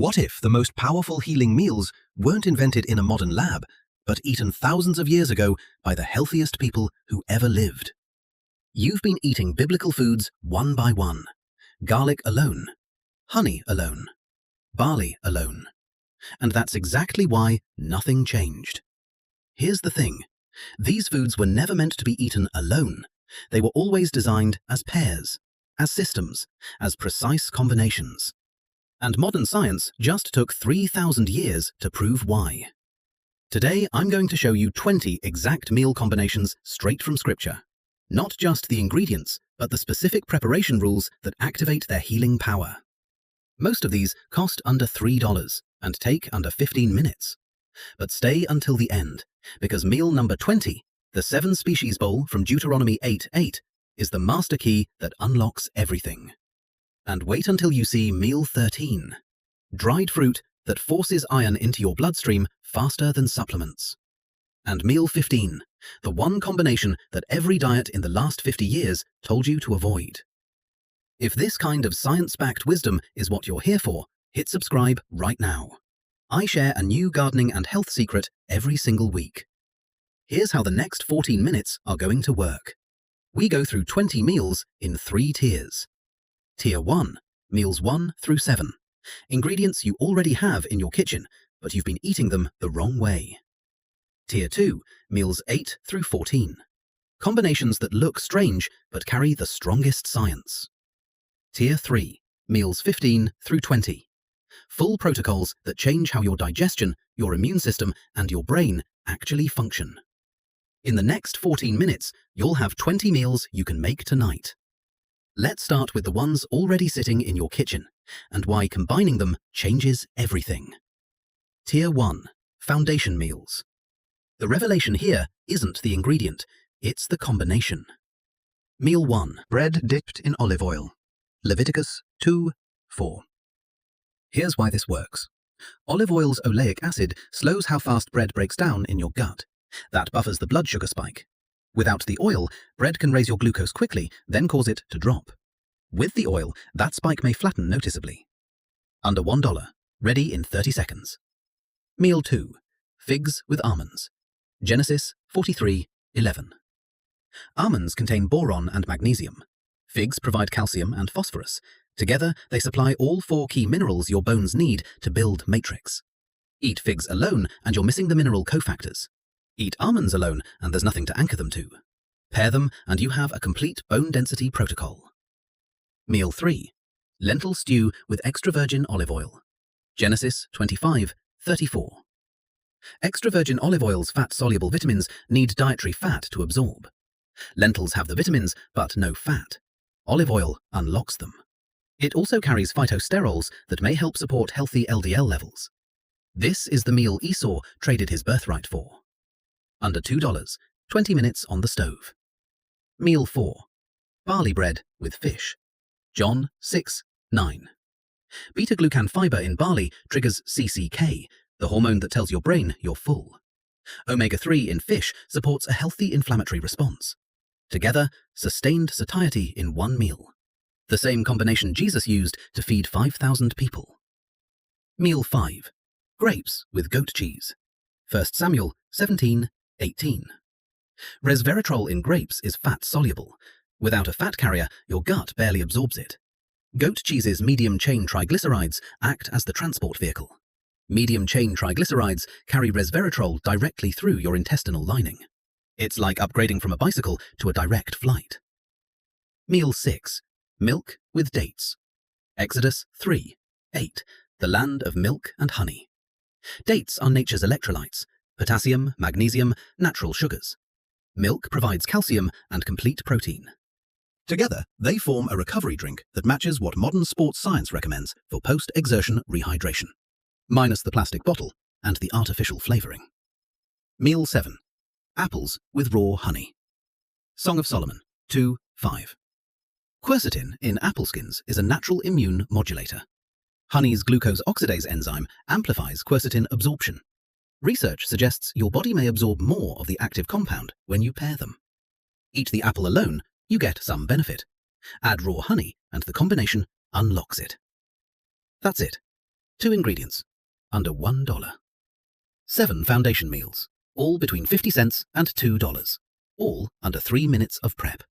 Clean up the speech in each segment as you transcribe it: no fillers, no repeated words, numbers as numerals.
What if the most powerful healing meals weren't invented in a modern lab, but eaten thousands of years ago by the healthiest people who ever lived? You've been eating biblical foods one by one. Garlic alone, honey alone, barley alone. And that's exactly why nothing changed. Here's the thing. These foods were never meant to be eaten alone. They were always designed as pairs, as systems, as precise combinations. And modern science just took 3,000 years to prove why. Today, I'm going to show you 20 exact meal combinations straight from Scripture. Not just the ingredients, but the specific preparation rules that activate their healing power. Most of these cost under $3 and take under 15 minutes. But stay until the end, because meal number 20, the 7-species bowl from Deuteronomy 8:8, is the master key that unlocks everything. And wait until you see meal 13, dried fruit that forces iron into your bloodstream faster than supplements. And meal 15, the one combination that every diet in the last 50 years told you to avoid. If this kind of science-backed wisdom is what you're here for, hit subscribe right now. I share a new gardening and health secret every single week. Here's how the next 14 minutes are going to work. We go through 20 meals in 3 tiers. Tier 1, meals 1 through 7. Ingredients you already have in your kitchen, but you've been eating them the wrong way. Tier 2, meals 8 through 14. Combinations that look strange but carry the strongest science. Tier 3, meals 15 through 20. Full protocols that change how your digestion, your immune system, and your brain actually function. In the next 14 minutes, you'll have 20 meals you can make tonight. Let's start with the ones already sitting in your kitchen, and why combining them changes everything. Tier 1, foundation meals. The revelation here isn't the ingredient, it's the combination. Meal 1, bread dipped in olive oil. Leviticus 2:4. Here's why this works. Olive oil's oleic acid slows how fast bread breaks down in your gut. That buffers the blood sugar spike. Without the oil, bread can raise your glucose quickly, then cause it to drop. With the oil, that spike may flatten noticeably. Under $1, ready in 30 seconds. Meal 2, figs with almonds. Genesis 43:11. Almonds contain boron and magnesium. Figs provide calcium and phosphorus. Together, they supply all 4 key minerals your bones need to build matrix. Eat figs alone and you're missing the mineral cofactors. Eat almonds alone and there's nothing to anchor them to. Pair them and you have a complete bone density protocol. Meal 3, lentil stew with extra virgin olive oil. Genesis 25:34. Extra virgin olive oil's fat-soluble vitamins need dietary fat to absorb. Lentils have the vitamins, but no fat. Olive oil unlocks them. It also carries phytosterols that may help support healthy LDL levels. This is the meal Esau traded his birthright for. Under $2, 20 minutes on the stove. Meal 4, barley bread with fish. John 6:9. Beta-glucan fiber in barley triggers CCK, the hormone that tells your brain you're full. Omega-3 in fish supports a healthy inflammatory response. Together, sustained satiety in one meal. The same combination Jesus used to feed 5,000 people. Meal 5, grapes with goat cheese. 1 Samuel 17:18. Resveratrol in grapes is fat-soluble. Without a fat carrier, your gut barely absorbs it. Goat cheese's medium-chain triglycerides act as the transport vehicle. Medium-chain triglycerides carry resveratrol directly through your intestinal lining. It's like upgrading from a bicycle to a direct flight. Meal 6, milk with dates. Exodus 3:8, the land of milk and honey. Dates are nature's electrolytes, potassium, magnesium, natural sugars. Milk provides calcium and complete protein. Together, they form a recovery drink that matches what modern sports science recommends for post-exertion rehydration, minus the plastic bottle and the artificial flavoring. Meal 7, apples with raw honey. Song of Solomon 2:5. Quercetin in apple skins is a natural immune modulator. Honey's glucose oxidase enzyme amplifies quercetin absorption. Research suggests your body may absorb more of the active compound when you pair them. Eat the apple alone, you get some benefit. Add raw honey, and the combination unlocks it. That's it. 2 ingredients, under $1. 7 foundation meals, all between 50 cents and $2, all under 3 minutes of prep.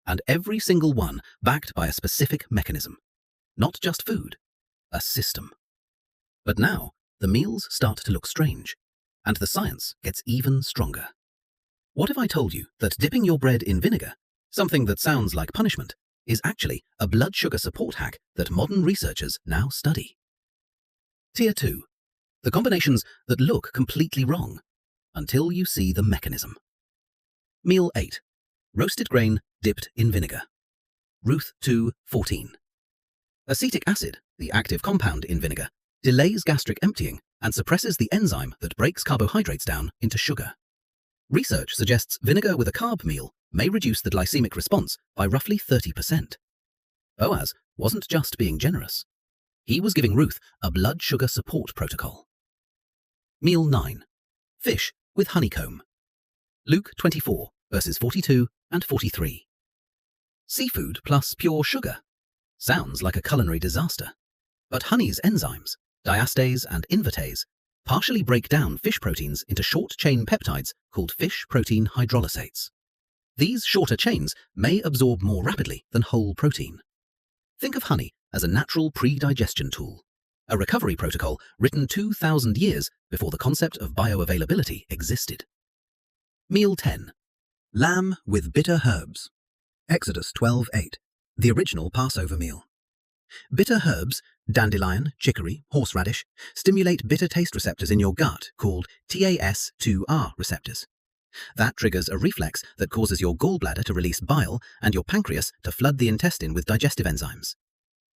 And every single one backed by a specific mechanism. Not just food, a system. But now, the meals start to look strange, and the science gets even stronger. What if I told you that dipping your bread in vinegar, something that sounds like punishment, is actually a blood sugar support hack that modern researchers now study? Tier 2. The combinations that look completely wrong, until you see the mechanism. Meal 8. Roasted grain dipped in vinegar. Ruth 2:14. Acetic acid, the active compound in vinegar, delays gastric emptying and suppresses the enzyme that breaks carbohydrates down into sugar. Research suggests vinegar with a carb meal may reduce the glycemic response by roughly 30%. Boaz wasn't just being generous. He was giving Ruth a blood sugar support protocol. Meal 9. Fish with honeycomb. Luke 24, verses 42 and 43. Seafood plus pure sugar. Sounds like a culinary disaster. But honey's enzymes, diastase and invertase, partially break down fish proteins into short-chain peptides called fish protein hydrolysates. These shorter chains may absorb more rapidly than whole protein. Think of honey as a natural pre-digestion tool, a recovery protocol written 2,000 years before the concept of bioavailability existed. Meal 10. Lamb with bitter herbs. Exodus 12:8, the original Passover meal. Bitter herbs, dandelion, chicory, horseradish, stimulate bitter taste receptors in your gut called TAS2R receptors. That triggers a reflex that causes your gallbladder to release bile and your pancreas to flood the intestine with digestive enzymes.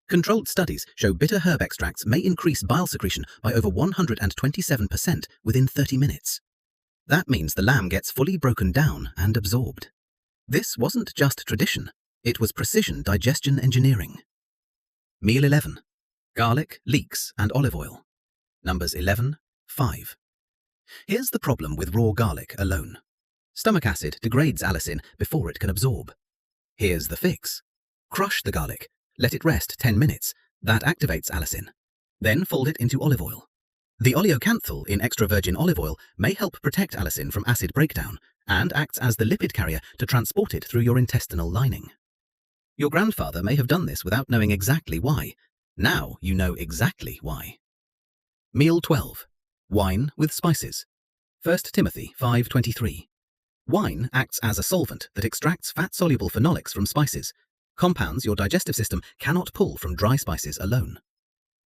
Controlled studies show bitter herb extracts may increase bile secretion by over 127% within 30 minutes. That means the lamb gets fully broken down and absorbed. This wasn't just tradition, it was precision digestion engineering. Meal 11. Garlic, leeks, and olive oil. Numbers 11:5. Here's the problem with raw garlic alone. Stomach acid degrades allicin before it can absorb. Here's the fix. Crush the garlic, let it rest 10 minutes, that activates allicin. Then fold it into olive oil. The oleocanthal in extra virgin olive oil may help protect allicin from acid breakdown and acts as the lipid carrier to transport it through your intestinal lining. Your grandfather may have done this without knowing exactly why. Now you know exactly why. Meal 12. Wine with spices. 1 Timothy 5:23. Wine acts as a solvent that extracts fat-soluble phenolics from spices, compounds your digestive system cannot pull from dry spices alone.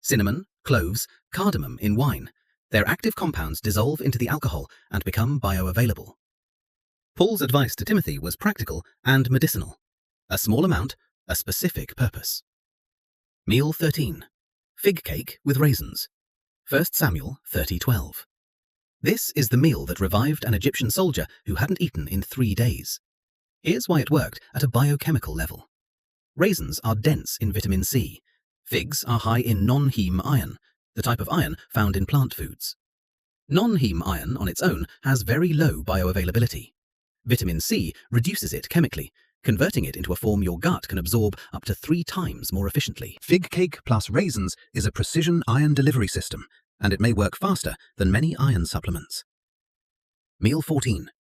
Cinnamon, cloves, cardamom in wine. Their active compounds dissolve into the alcohol and become bioavailable. Paul's advice to Timothy was practical and medicinal. A small amount, a specific purpose. Meal 13. Fig cake with raisins. 1 Samuel 30:12. This is the meal that revived an Egyptian soldier who hadn't eaten in 3 days. Here's why it worked at a biochemical level. Raisins are dense in vitamin C. Figs are high in non-heme iron, the type of iron found in plant foods. Non-heme iron on its own has very low bioavailability. Vitamin C reduces it chemically, converting it into a form your gut can absorb up to 3 times more efficiently. Fig cake plus raisins is a precision iron delivery system, and it may work faster than many iron supplements. Meal 14.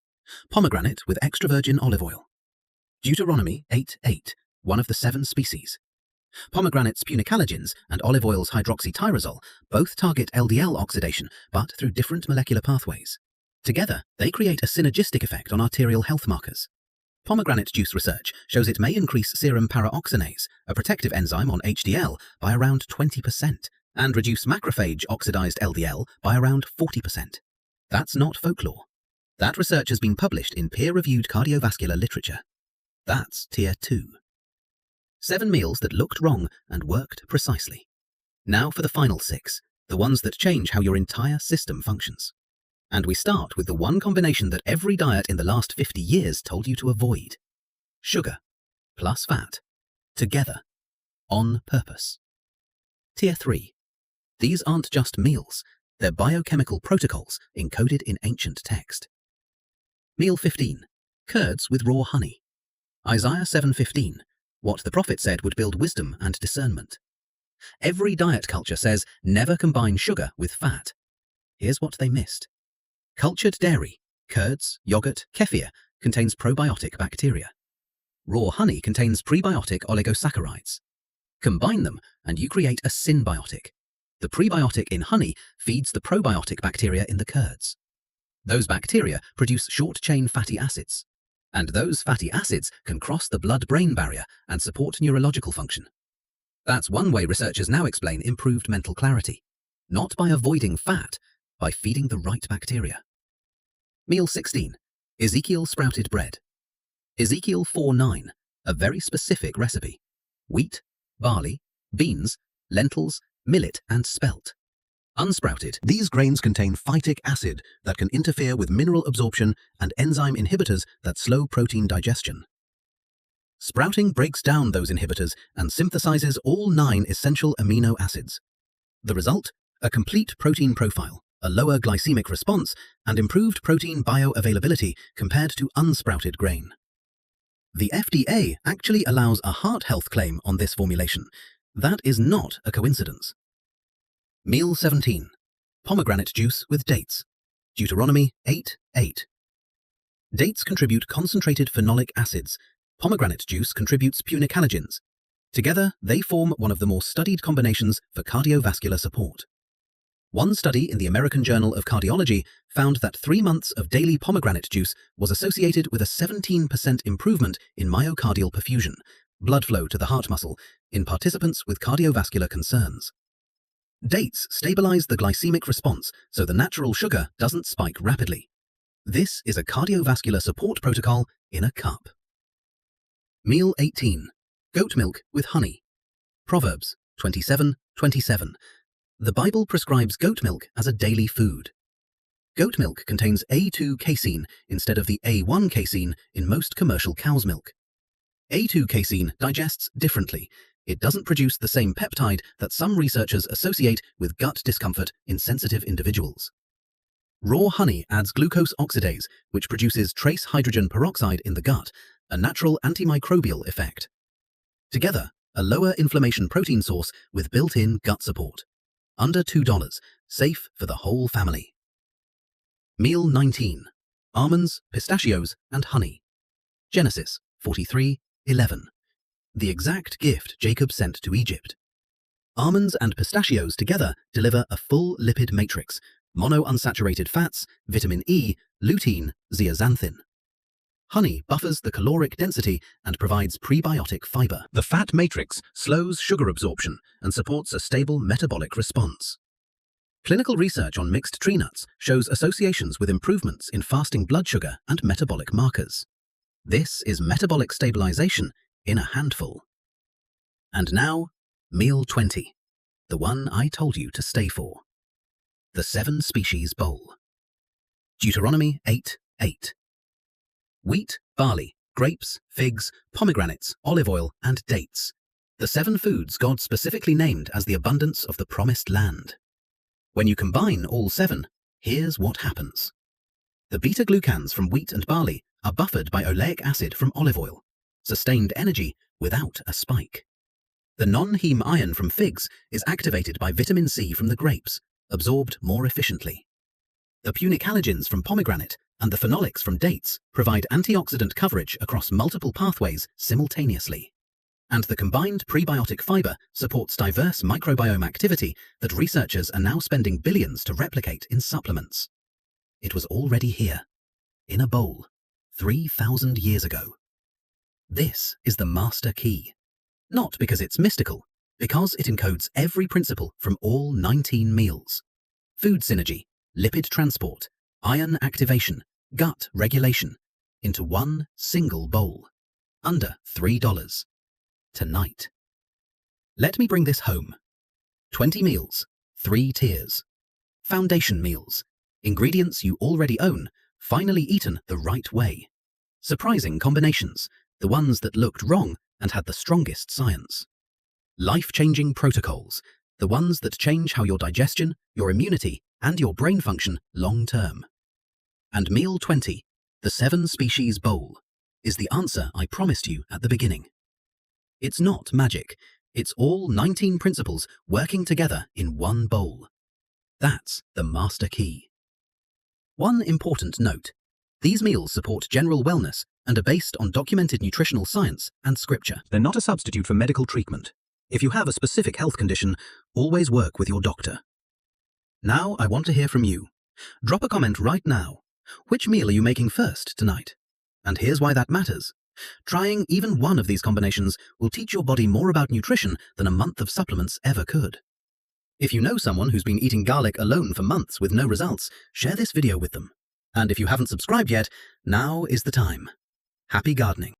Pomegranate with extra virgin olive oil. Deuteronomy 8:8, one of the 7 species. Pomegranate's punicalagins and olive oil's hydroxytyrosol both target LDL oxidation, but through different molecular pathways. Together, they create a synergistic effect on arterial health markers. Pomegranate juice research shows it may increase serum paraoxinase, a protective enzyme on HDL, by around 20%, and reduce macrophage oxidized LDL by around 40%. That's not folklore. That research has been published in peer-reviewed cardiovascular literature. That's Tier 2. 7 meals that looked wrong and worked precisely. Now for the final 6, the ones that change how your entire system functions. And we start with the one combination that every diet in the last 50 years told you to avoid. Sugar plus fat. Together. On purpose. Tier 3. These aren't just meals, they're biochemical protocols encoded in ancient text. Meal 15. Curds with raw honey. Isaiah 7:15. What the prophet said would build wisdom and discernment. Every diet culture says never combine sugar with fat. Here's what they missed. Cultured dairy, curds, yogurt, kefir, contains probiotic bacteria. Raw honey contains prebiotic oligosaccharides. Combine them and you create a synbiotic. The prebiotic in honey feeds the probiotic bacteria in the curds. Those bacteria produce short-chain fatty acids, and those fatty acids can cross the blood-brain barrier and support neurological function. That's one way researchers now explain improved mental clarity, not by avoiding fat, by feeding the right bacteria. Meal 16. Ezekiel sprouted bread. Ezekiel 4:9, a very specific recipe. Wheat, barley, beans, lentils, millet and spelt. Unsprouted, these grains contain phytic acid that can interfere with mineral absorption and enzyme inhibitors that slow protein digestion. Sprouting breaks down those inhibitors and synthesizes all 9 essential amino acids. The result? A complete protein profile, a lower glycemic response, and improved protein bioavailability compared to unsprouted grain. The FDA actually allows a heart health claim on this formulation. That is not a coincidence. Meal 17. Pomegranate juice with dates. Deuteronomy 8:8. Dates contribute concentrated phenolic acids. Pomegranate juice contributes punicalagins. Together, they form one of the more studied combinations for cardiovascular support. One study in the American Journal of Cardiology found that 3 months of daily pomegranate juice was associated with a 17% improvement in myocardial perfusion, blood flow to the heart muscle, in participants with cardiovascular concerns. Dates stabilize the glycemic response so the natural sugar doesn't spike rapidly. This is a cardiovascular support protocol in a cup. Meal 18. Goat milk with honey. Proverbs 27:27. The Bible prescribes goat milk as a daily food. Goat milk contains A2 casein instead of the A1 casein in most commercial cow's milk. A2 casein digests differently. It doesn't produce the same peptide that some researchers associate with gut discomfort in sensitive individuals. Raw honey adds glucose oxidase, which produces trace hydrogen peroxide in the gut, a natural antimicrobial effect. Together, a lower inflammation protein source with built-in gut support. Under $2, safe for the whole family. Meal 19. Almonds, pistachios, and honey. Genesis 43:11. The exact gift Jacob sent to Egypt. Almonds and pistachios together deliver a full lipid matrix, monounsaturated fats, vitamin E, lutein, zeaxanthin. Honey buffers the caloric density and provides prebiotic fiber. The fat matrix slows sugar absorption and supports a stable metabolic response. Clinical research on mixed tree nuts shows associations with improvements in fasting blood sugar and metabolic markers. This is metabolic stabilization in a handful. And now, Meal 20, the one I told you to stay for. The 7 species bowl. Deuteronomy 8:8. Wheat, barley, grapes, figs, pomegranates, olive oil, and dates. The 7 foods God specifically named as the abundance of the promised land. When you combine all 7, here's what happens. The beta-glucans from wheat and barley are buffered by oleic acid from olive oil, sustained energy without a spike. The non-heme iron from figs is activated by vitamin C from the grapes, absorbed more efficiently. The punicalagins from pomegranate and the phenolics from dates provide antioxidant coverage across multiple pathways simultaneously. And the combined prebiotic fiber supports diverse microbiome activity that researchers are now spending billions to replicate in supplements. It was already here, in a bowl, 3,000 years ago. This is the master key. Not because it's mystical, because it encodes every principle from all 19 meals. Food synergy, lipid transport, iron activation, gut regulation, into one single bowl. Under $3. Tonight. Let me bring this home. 20 meals, 3 tiers. Foundation meals, ingredients you already own, finally eaten the right way. Surprising combinations, the ones that looked wrong and had the strongest science. Life-changing protocols, the ones that change how your digestion, your immunity, and your brain function long-term. And Meal 20, the 7 species bowl, is the answer I promised you at the beginning. It's not magic, It's all 19 principles working together in one bowl. That's the master key. One important note: these meals support general wellness and are based on documented nutritional science and scripture. They're not a substitute for medical treatment. If you have a specific health condition, always work with your doctor. Now I want to hear from you. Drop a comment right now. Which meal are you making first tonight? And here's why that matters. Trying even one of these combinations will teach your body more about nutrition than a month of supplements ever could. If you know someone who's been eating garlic alone for months with no results, share this video with them. And if you haven't subscribed yet, now is the time. Happy gardening.